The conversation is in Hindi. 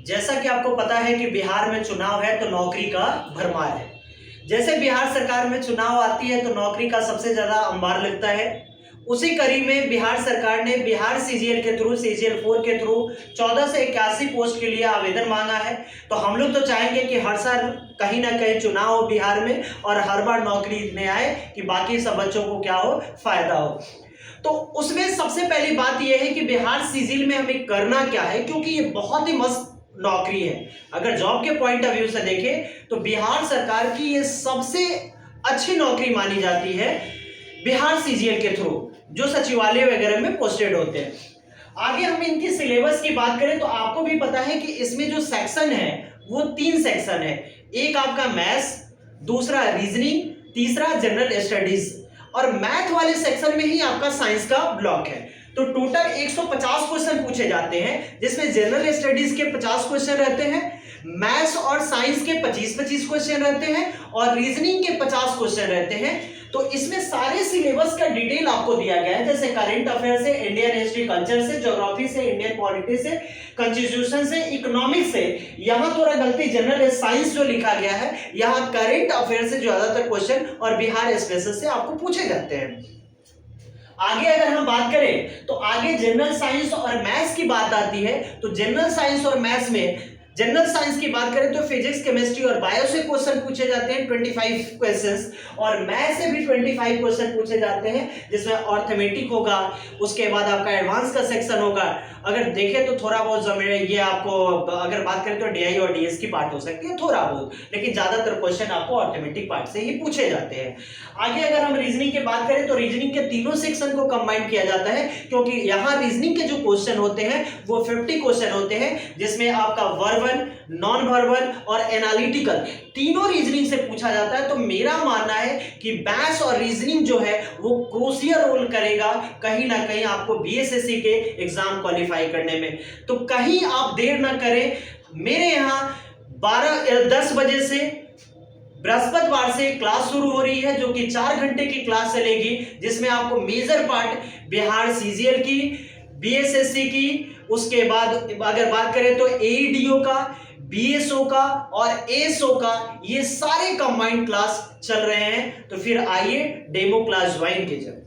जैसा कि आपको पता है कि बिहार में चुनाव है तो नौकरी का भरमार है। जैसे बिहार सरकार में चुनाव आती है तो नौकरी का सबसे ज्यादा अंबार लगता है। उसी कड़ी में बिहार सरकार ने बिहार सीजीएल के थ्रू सीजीएल 4 के थ्रू 14 से 81 पोस्ट के लिए आवेदन मांगा है। तो हम लोग तो चाहेंगे कि हर साल कहीं ना कहीं चुनाव हो बिहार में और हर बार नौकरी में आए कि बाकी सब बच्चों को क्या हो, फायदा हो। तो उसमें सबसे पहली बात यह है कि बिहार सीजीएल में हमें करना क्या है, क्योंकि ये बहुत ही मस्त नौकरी है। अगर जॉब के पॉइंट ऑफ व्यू से देखें तो बिहार सरकार की ये सबसे अच्छी नौकरी मानी जाती है बिहार सीजीएल के थ्रू, जो सचिवालय वगैरह में पोस्टेड होते हैं। आगे हम इनकी सिलेबस की बात करें तो आपको भी पता है कि इसमें जो सेक्शन है वो 3 सेक्शन है। एक आपका मैथ्स, दूसरा रीजनिंग, तीसरा जनरल स्टडीज। और मैथ वाले सेक्शन में ही आपका साइंस का ब्लॉक है। तो टोटल 150 क्वेश्चन पूछे जाते हैं, जिसमें जनरल स्टडीज के 50 क्वेश्चन रहते हैं, मैथ्स और साइंस के 25-25 क्वेश्चन रहते हैं और रीजनिंग के 50 क्वेश्चन रहते हैं। तो इसमें सारे सिलेबस का डिटेल आपको दिया गया है, जैसे करंट अफेयर से, इंडियन हिस्ट्री कल्चर से, ज्योग्राफी से, इंडियन पॉलिटी से, कॉन्स्टिट्यूशन से, इकोनॉमिक्स से। यहाँ थोड़ा गलती, जनरल साइंस जो लिखा गया है, यहाँ करंट अफेयर से ज्यादातर क्वेश्चन और बिहार स्पेशल से आपको पूछे जाते हैं। आगे अगर हम बात करें तो आगे जनरल साइंस और मैथ्स की बात आती है। तो जनरल साइंस और मैथ्स में जनरल साइंस की बात करें तो फिजिक्स, केमिस्ट्री और बायो से क्वेश्चन पूछे जाते हैं 25 क्वेश्चंस, और मैथ से भी 25 क्वेश्चन पूछे जाते हैं, जिसमें अर्थमेटिक होगा, उसके बाद आपका एडवांस का सेक्शन होगा। अगर देखें तो थोड़ा बहुत ये आपको अगर बात करें तो डीआई और डीएस की पार्ट हो सकती है थोड़ा बहुत, लेकिन ज्यादातर क्वेश्चन आपको अर्थमेटिक पार्ट से ही पूछे जाते हैं। आगे अगर हम रीजनिंग की बात करें तो रीजनिंग के तीनों सेक्शन को कंबाइन किया जाता है, क्योंकि यहाँ रीजनिंग के जो क्वेश्चन होते हैं वो 50 क्वेश्चन होते हैं, जिसमें आपका वर्बल, नॉन वर्बल और एनालिटिकल तीनों रीजनिंग से पूछा जाता है। तो मेरा मानना है कि मैथ्स और रीजनिंग जो है वो क्रूशियल रोल करेगा कहीं ना कहीं आपको बीएसएससी के एग्जाम क्वालिफाई करने में। तो कहीं आप देर ना करें। मेरे यहाँ 10 बजे से बृहस्पतिवार से क्लास शुरू हो रही है, जो कि 4 घंटे की क्लास चलेगी, जिसमें आपको मेजर पार्ट बिहार सीजीएल की, बीएसएससी की, उसके बाद अगर बात करें तो एईडीओ का, बीएसओ का और एएसओ का, ये सारे कंबाइंड क्लास चल रहे हैं। तो फिर आइए डेमो क्लास ज्वाइन कीजिए।